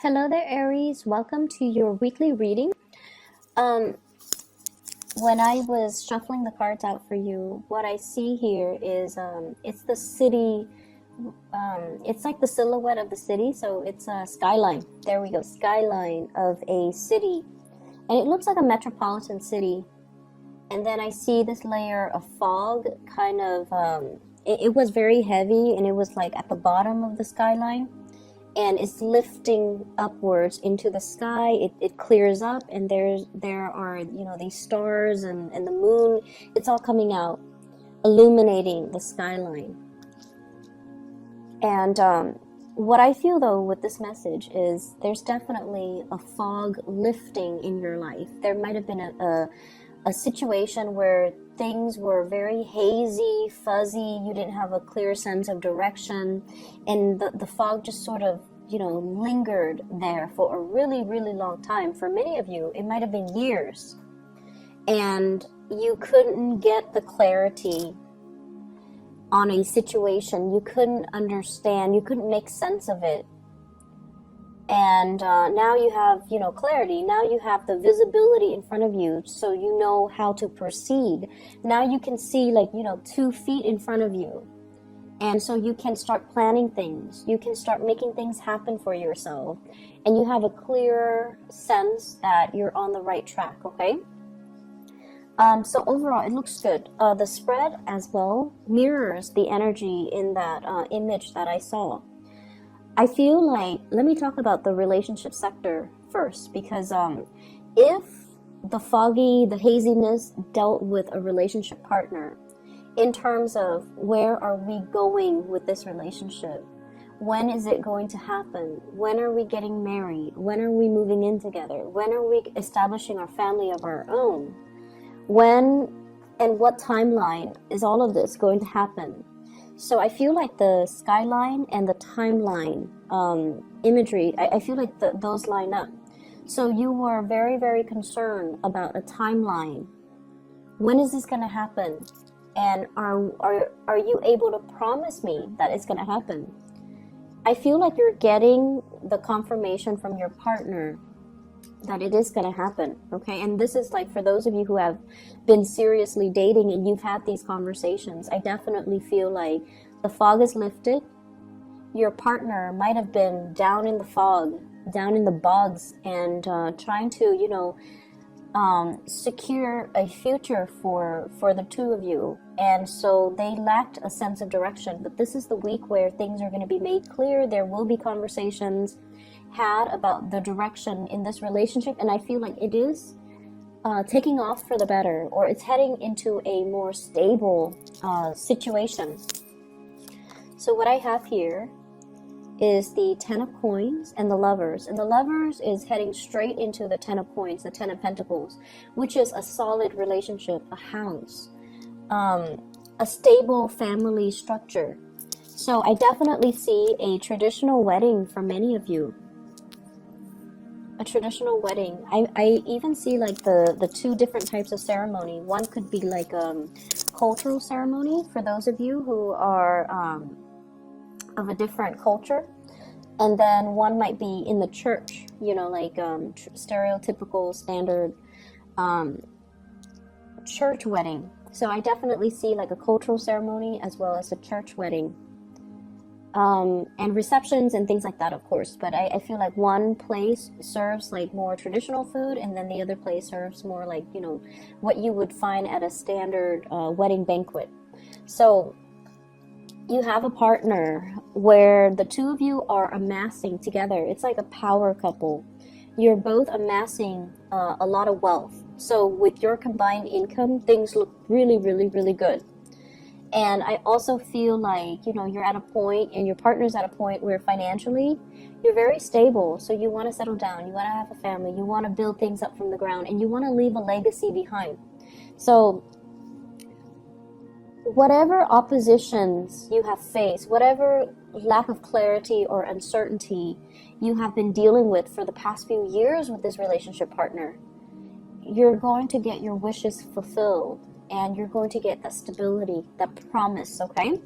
Hello there, Aries. Welcome to your weekly reading. Um, when I was shuffling the cards out for you, what I see here is it's the city. It's like the silhouette of the city, so it's a skyline. There we go, skyline of a city, and it looks like a metropolitan city. And then I see this layer of fog, kind of. It was very heavy, and it was like at the bottom of the skyline. And it's lifting upwards into the sky. It clears up, and there are these stars and the moon. It's all coming out, illuminating the skyline. And what I feel though with this message is there's definitely a fog lifting in your life. There might have been a situation where things were very hazy, fuzzy, you didn't have a clear sense of direction, and the fog just sort of, lingered there for a really, really long time. For many of you, it might have been years, and you couldn't get the clarity on a situation. You couldn't understand, you couldn't make sense of it. And now you have, clarity. Now you have the visibility in front of you, so you know how to proceed. Now you can see 2 feet in front of you. And so you can start planning things. You can start making things happen for yourself. And you have a clear sense that you're on the right track, okay? So overall, it looks good. The spread as well mirrors the energy in that image that I saw. I feel like, let me talk about the relationship sector first, because if the haziness dealt with a relationship partner, in terms of where are we going with this relationship? When is it going to happen? When are we getting married? When are we moving in together? When are we establishing our family of our own? When and what timeline is all of this going to happen? So I feel like the skyline and the timeline imagery, I feel like those line up. So you were very, very concerned about a timeline. When is this going to happen? And are you able to promise me that it's going to happen? I feel like you're getting the confirmation from your partner that it is going to happen, okay? And this is like for those of you who have been seriously dating and you've had these conversations, I definitely feel like the fog is lifted. Your partner might have been down in the fog, down in the bogs, and trying to, secure a future for the two of you. And so they lacked a sense of direction. But this is the week where things are going to be made clear. There will be conversations had about the direction in this relationship, and I feel like it is taking off for the better, or it's heading into a more stable situation. So what I have here is the 10 of coins and the lovers, and the lovers is heading straight into the 10 of coins, the 10 of pentacles, which is a solid relationship, a house, a stable family structure. So I definitely see a traditional wedding for many of you. A traditional wedding. I even see like the 2 different types of ceremony. One could be like cultural ceremony for those of you who are of a different culture, and then one might be in the church, stereotypical standard church wedding. So I definitely see like a cultural ceremony as well as a church wedding. And receptions and things like that, of course. But I feel like one place serves like more traditional food, and then the other place serves more like, what you would find at a standard wedding banquet. So you have a partner where the two of you are amassing together. It's like a power couple. You're both amassing a lot of wealth. So with your combined income, things look really, really, really good. And I also feel like, you're at a point, and your partner's at a point where financially you're very stable. So you want to settle down, you want to have a family, you want to build things up from the ground, and you want to leave a legacy behind. So whatever oppositions you have faced, whatever lack of clarity or uncertainty you have been dealing with for the past few years with this relationship partner, you're going to get your wishes fulfilled. And you're going to get that stability, that promise, okay?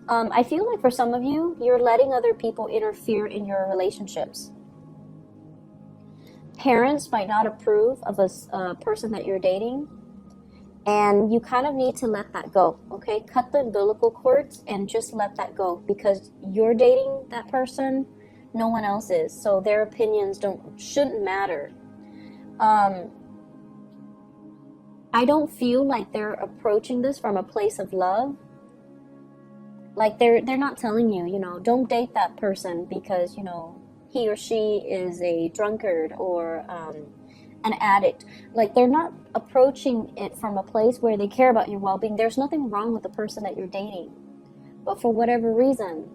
I feel like for some of you, you're letting other people interfere in your relationships. parents might not approve of a person that you're dating, and you kind of need to let that go, okay? Cut the umbilical cords and just let that go, because you're dating that person, no one else is, so their opinions shouldn't matter. I don't feel like they're approaching this from a place of love. Like they're not telling you, don't date that person because, he or she is a drunkard or an addict. Like they're not approaching it from a place where they care about your well-being. There's nothing wrong with the person that you're dating. But for whatever reason,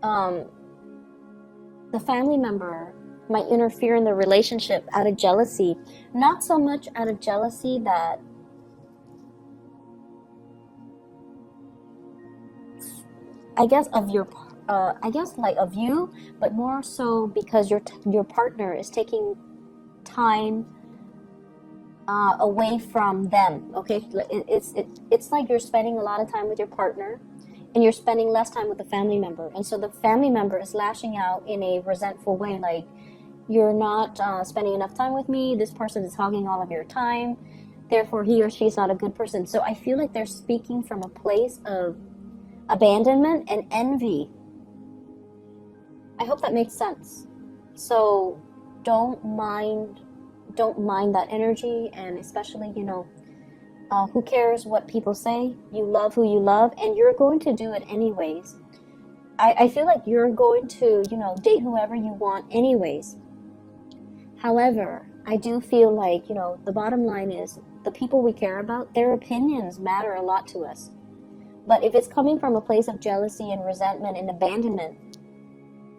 the family member might interfere in the relationship out of jealousy. Not so much out of jealousy that of you, but more so because your partner is taking time away from them. Okay, it's like you're spending a lot of time with your partner, and you're spending less time with the family member, and so the family member is lashing out in a resentful way, like, you're not spending enough time with me, this person is hogging all of your time, therefore he or she is not a good person. So I feel like they're speaking from a place of abandonment and envy. I hope that makes sense. So don't mind that energy, and especially, who cares what people say? You love who you love, and you're going to do it anyways. I feel like you're going to, date whoever you want anyways. However, I do feel like, the bottom line is the people we care about, their opinions matter a lot to us. But if it's coming from a place of jealousy and resentment and abandonment,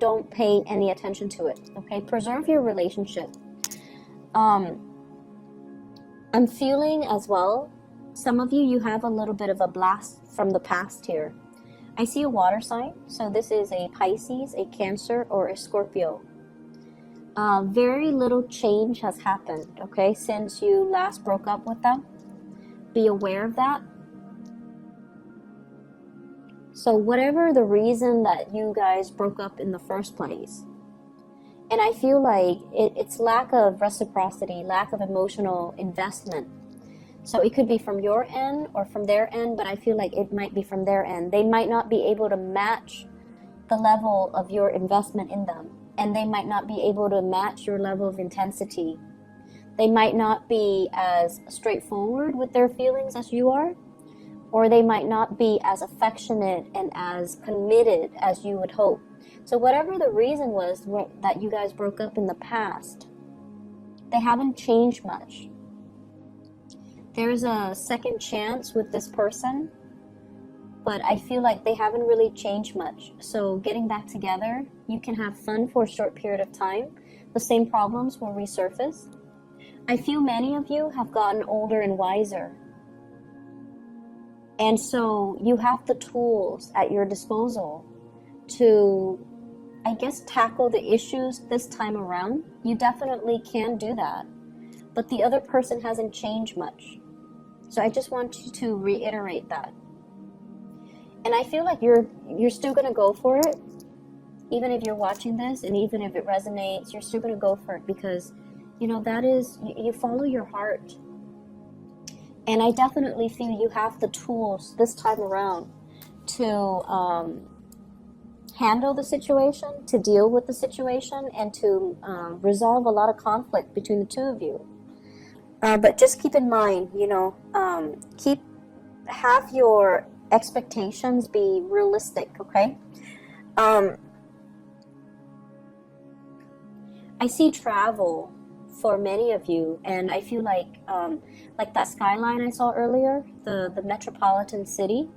don't pay any attention to it, okay? Preserve your relationship. I'm feeling as well, some of you have a little bit of a blast from the past here. I see a water sign, so this is a Pisces, a Cancer, or a Scorpio. Very little change has happened, okay, since you last broke up with them. Be aware of that. So whatever the reason that you guys broke up in the first place, and I feel like it's lack of reciprocity, lack of emotional investment. So it could be from your end or from their end, but I feel like it might be from their end. They might not be able to match the level of your investment in them, and they might not be able to match your level of intensity. They might not be as straightforward with their feelings as you are, or they might not be as affectionate and as committed as you would hope. So whatever the reason was that you guys broke up in the past, they haven't changed much. There's a second chance with this person, but I feel like they haven't really changed much. So getting back together, you can have fun for a short period of time. The same problems will resurface. I feel many of you have gotten older and wiser. And so you have the tools at your disposal to, tackle the issues this time around. You definitely can do that. But the other person hasn't changed much. So I just want you to reiterate that. And I feel like you're still going to go for it. Even if you're watching this and even if it resonates, you're still going to go for it because, that is, you follow your heart. And I definitely feel you have the tools this time around to handle the situation, to deal with the situation, and to resolve a lot of conflict between the two of you. But just keep in mind, have your expectations be realistic, okay? I see travel for many of you, and I feel like that skyline I saw earlier, the metropolitan city,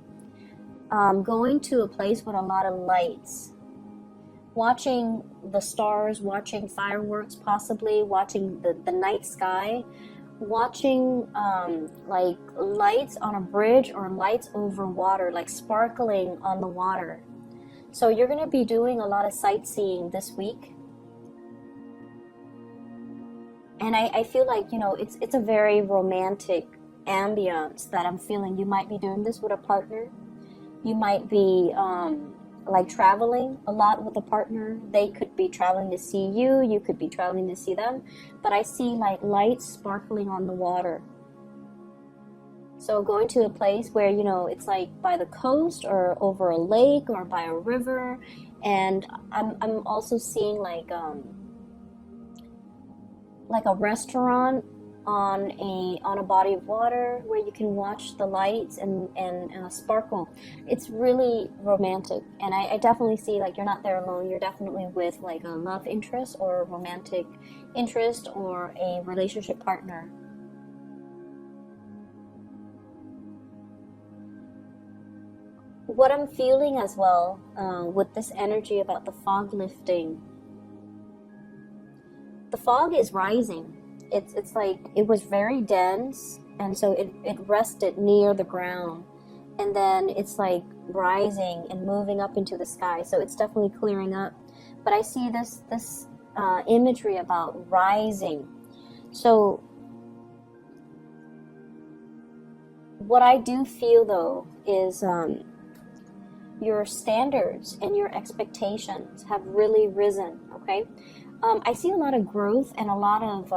going to a place with a lot of lights, watching the stars, watching fireworks, possibly watching the night sky, watching like lights on a bridge or lights over water, like sparkling on the water. So you're going to be doing a lot of sightseeing this week. And I feel like, it's a very romantic ambience that I'm feeling. You might be doing this with a partner. You might be like traveling a lot with a partner. They could be traveling to see you, you could be traveling to see them, but I see like lights sparkling on the water. So going to a place where, you know, it's like by the coast or over a lake or by a river. And I'm also seeing like a restaurant on a body of water where you can watch the lights and sparkle. It's really romantic, and I definitely see like you're not there alone. You're definitely with like a love interest or a romantic interest or a relationship partner. What I'm feeling as well with this energy about the fog lifting, the fog is rising. It's like it was very dense, and so it rested near the ground, and then it's like rising and moving up into the sky. So it's definitely clearing up. But I see this imagery about rising. So what I do feel though is your standards and your expectations have really risen. Okay. I see a lot of growth and a lot of,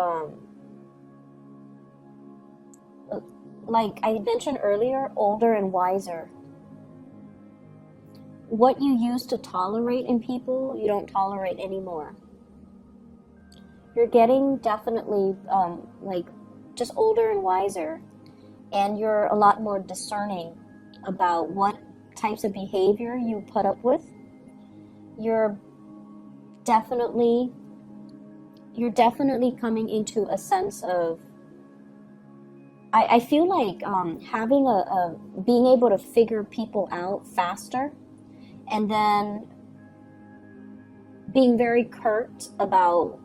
like I mentioned earlier, older and wiser. What you used to tolerate in people, you don't tolerate anymore. You're getting definitely like just older and wiser, and you're a lot more discerning about what types of behavior you put up with. You're definitely coming into a sense of, I feel like having being able to figure people out faster, and then being very curt about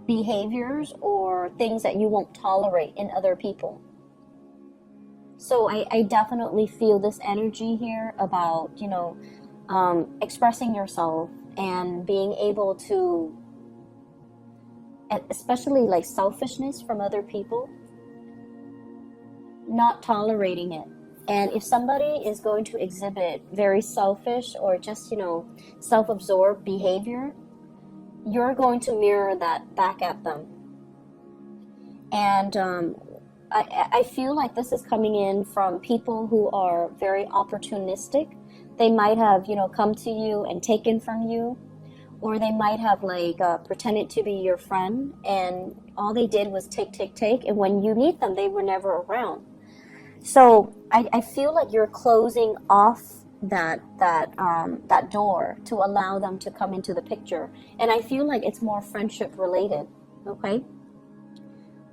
behaviors or things that you won't tolerate in other people. So I definitely feel this energy here about, you know, expressing yourself and being able to, especially like selfishness from other people, not tolerating it. And if somebody is going to exhibit very selfish or just, you know, self-absorbed behavior, you're going to mirror that back at them. And I feel like this is coming in from people who are very opportunistic. They might have, you know, come to you and taken from you, or they might have like pretended to be your friend, and all they did was take, and when you need them, they were never around. So I feel like you're closing off that door to allow them to come into the picture, and I feel like it's more friendship related. Okay,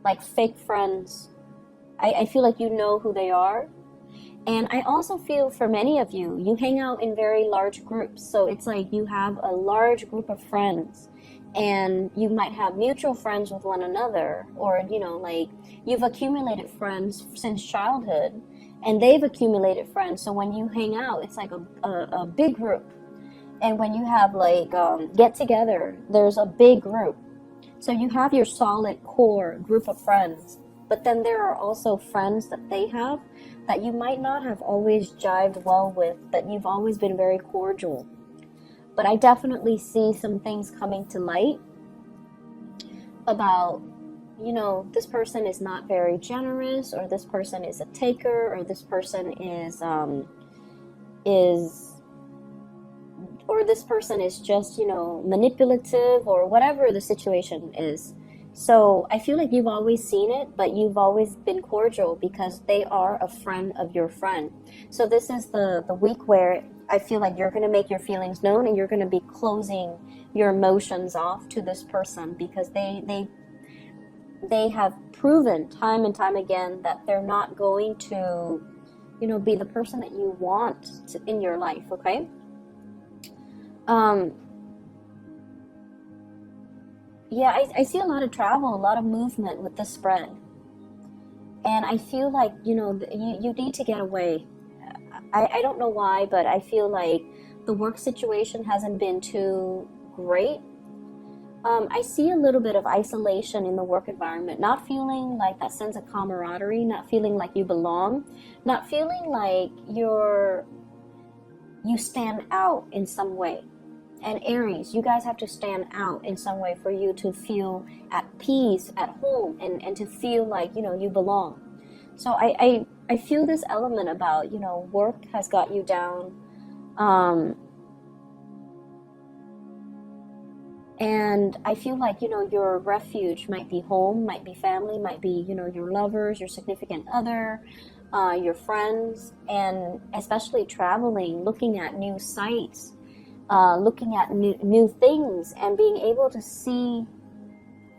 like fake friends. I feel like you know who they are. And I also feel for many of you, you hang out in very large groups. So it's like you have a large group of friends, and you might have mutual friends with one another, or, you know, like you've accumulated friends since childhood, and they've accumulated friends. So when you hang out, it's like a big group. And when you have like get together, there's a big group. So you have your solid core group of friends. But then there are also friends that they have that you might not have always jived well with, but you've always been very cordial. But I definitely see some things coming to light about, you know, this person is not very generous, or this person is a taker, or this person or this person is just, you know, manipulative, or whatever the situation is. So I feel like you've always seen it, but you've always been cordial because they are a friend of your friend. So this is the week where I feel like you're going to make your feelings known, and you're going to be closing your emotions off to this person, because they have proven time and time again that they're not going to, you know, be the person that you want in your life. Okay. Yeah, I see a lot of travel, a lot of movement with this spread. And I feel like, you know, you need to get away. I don't know why, but I feel like the work situation hasn't been too great. I see a little bit of isolation in the work environment, not feeling like that sense of camaraderie, not feeling like you belong, not feeling like you stand out in some way. And Aries, you guys have to stand out in some way for you to feel at peace, at home, and to feel like, you belong. So I feel this element about, work has got you down. And I feel like, your refuge might be home, might be family, might be, your lovers, your significant other, your friends, and especially traveling, looking at new sights, looking at new things, and being able to see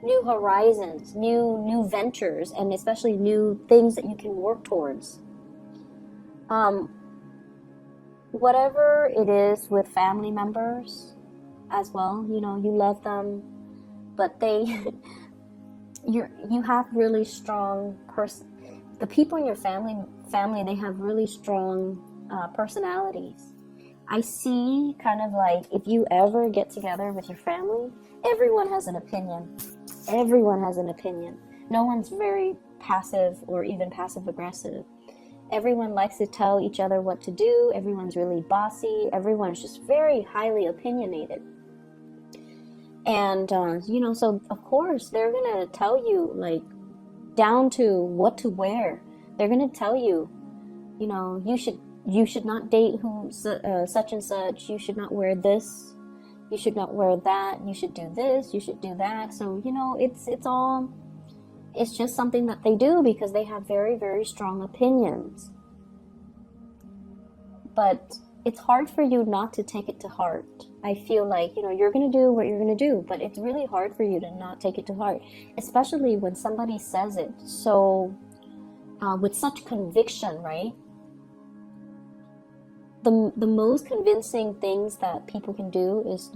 new horizons, new ventures, and especially new things that you can work towards. Whatever it is with family members as well, you love them, but you have really strong the people in your family, they have really strong personalities. I see kind of like, if you ever get together with your family, everyone has an opinion. Everyone has an opinion. No one's very passive or even passive aggressive. Everyone likes to tell each other what to do. Everyone's really bossy. Everyone's just very highly opinionated. And, so of course they're going to tell you, like, down to what to wear. They're going to tell you, you should not date such and such. You should not wear this. You should not wear that. You should do this. You should do that. So, it's just something that they do because they have very, very strong opinions. But it's hard for you not to take it to heart. I feel like, you're going to do what you're going to do, but it's really hard for you to not take it to heart, especially when somebody says it so with such conviction, right? The most convincing things that people can do is,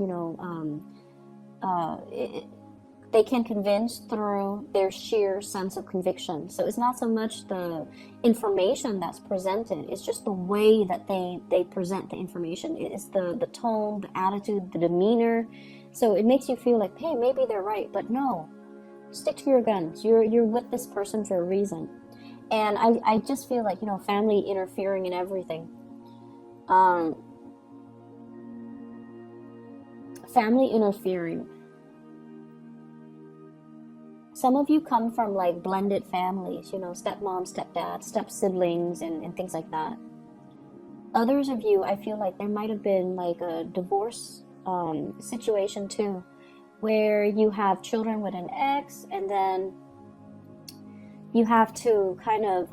they can convince through their sheer sense of conviction. So it's not so much the information that's presented, it's just the way that they present the information. It's the tone, the attitude, the demeanor. So it makes you feel like, hey, maybe they're right, but no. Stick to your guns. You're with this person for a reason. And I just feel like, family interfering in everything. Family interfering. Some of you come from like blended families, stepmom, stepdad, step siblings, and things like that. Others of you, I feel like there might have been like a divorce situation too, where you have children with an ex, and then you have to kind of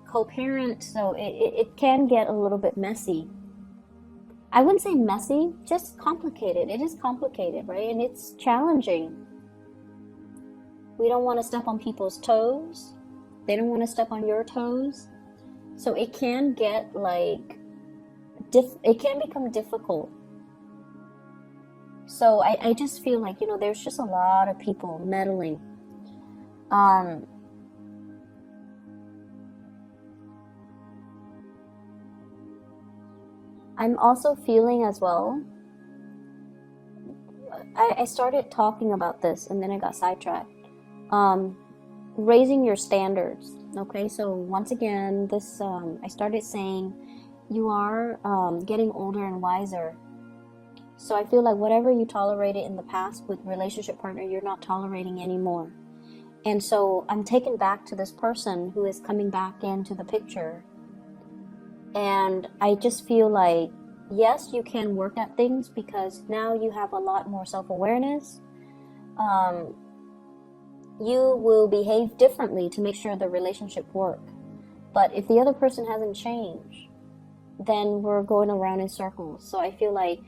co-parent, so it can get a little bit messy. I wouldn't say messy, just complicated. It is complicated, right? And it's challenging. We don't want to step on people's toes. They don't want to step on your toes. So it can get like, it can become difficult. So I just feel like, there's just a lot of people meddling. I'm also feeling as well, I started talking about this and then I got sidetracked. Raising your standards. Okay, so once again, this I started saying you are getting older and wiser. So I feel like whatever you tolerated in the past with relationship partner, you're not tolerating anymore. And so I'm taken back to this person who is coming back into the picture. And I just feel like, yes, you can work at things because now you have a lot more self-awareness. You will behave differently to make sure the relationship works. But if the other person hasn't changed, then we're going around in circles. So I feel like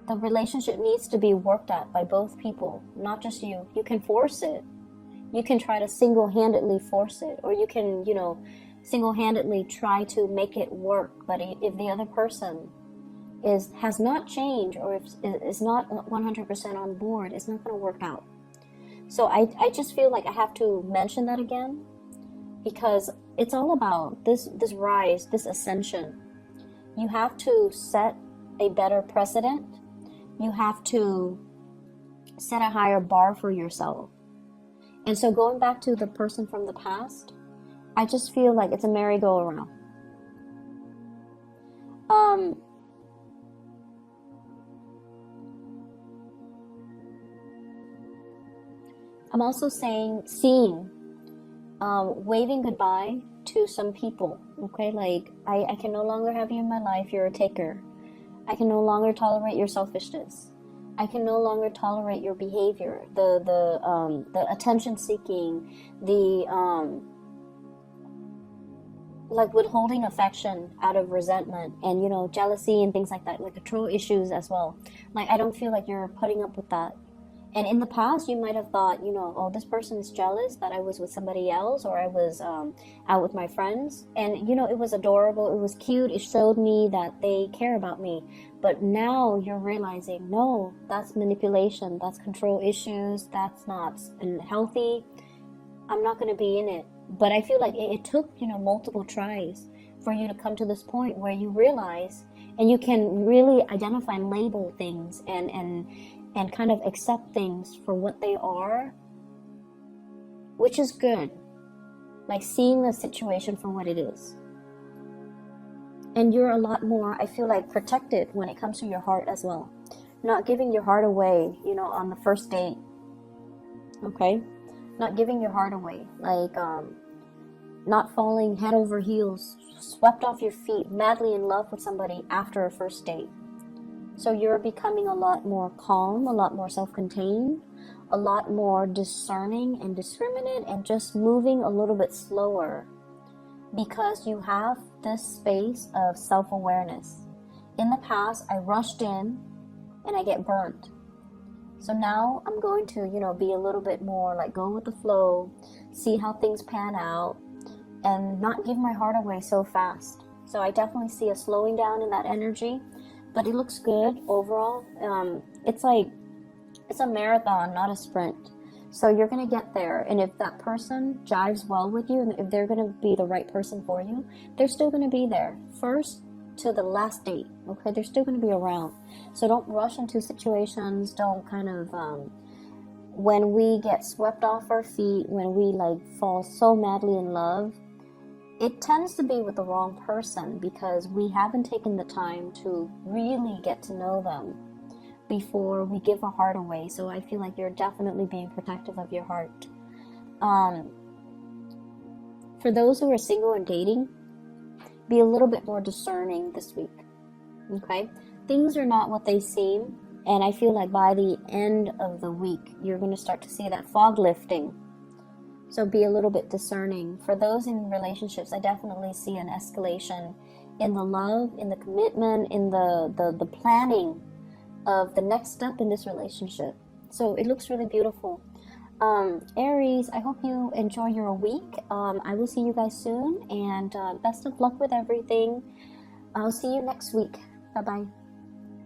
the relationship needs to be worked at by both people, not just you. You can force it. You can try to single-handedly force it, or you can, single-handedly try to make it work. But if the other person has not changed, or if is not 100% on board, it's not going to work out. So I just feel like I have to mention that again, because it's all about this rise, this ascension. You have to set a better precedent. You have to set a higher bar for yourself. And so going back to the person from the past, I just feel like it's a merry-go-round. Um, I'm also seeing, waving goodbye to some people. Okay, like I can no longer have you in my life. You're a taker. I can no longer tolerate your selfishness. I can no longer tolerate your behavior, the attention seeking, the like withholding affection out of resentment, and jealousy and things like that, like control issues as well. Like I don't feel like you're putting up with that. And in the past, you might have thought, oh, this person is jealous that I was with somebody else, or I was out with my friends. And, it was adorable. It was cute. It showed me that they care about me. But now you're realizing, no, that's manipulation. That's control issues. That's not healthy. I'm not going to be in it. But I feel like it took, multiple tries for you to come to this point where you realize, and you can really identify and label things and kind of accept things for what they are, which is good. Like seeing the situation for what it is. And you're a lot more, I feel like, protected when it comes to your heart as well. Not giving your heart away, on the first date. Okay? Not giving your heart away. Like, not falling head over heels, swept off your feet, madly in love with somebody after a first date. So you're becoming a lot more calm, a lot more self-contained, a lot more discerning and discriminate, and just moving a little bit slower because you have this space of self-awareness. In the past, I rushed in and I get burnt. So now I'm going to, be a little bit more like go with the flow, see how things pan out, and not give my heart away so fast. So I definitely see a slowing down in that energy. But it looks good overall. It's a marathon, not a sprint. So you're going to get there. And if that person jives well with you, and if they're going to be the right person for you, they're still going to be there. First to the last date, okay? They're still going to be around. So don't rush into situations. Don't kind of, when we get swept off our feet, when we fall so madly in love, it tends to be with the wrong person because we haven't taken the time to really get to know them before we give our heart away. So I feel like you're definitely being protective of your heart. For those who are single and dating, be a little bit more discerning this week. Okay? Things are not what they seem. And I feel like by the end of the week, you're going to start to see that fog lifting. So be a little bit discerning. For those in relationships, I definitely see an escalation in the love, in the commitment, in the planning of the next step in this relationship. So it looks really beautiful. Aries, I hope you enjoy your week. I will see you guys soon, and best of luck with everything. I'll see you next week. Bye-bye.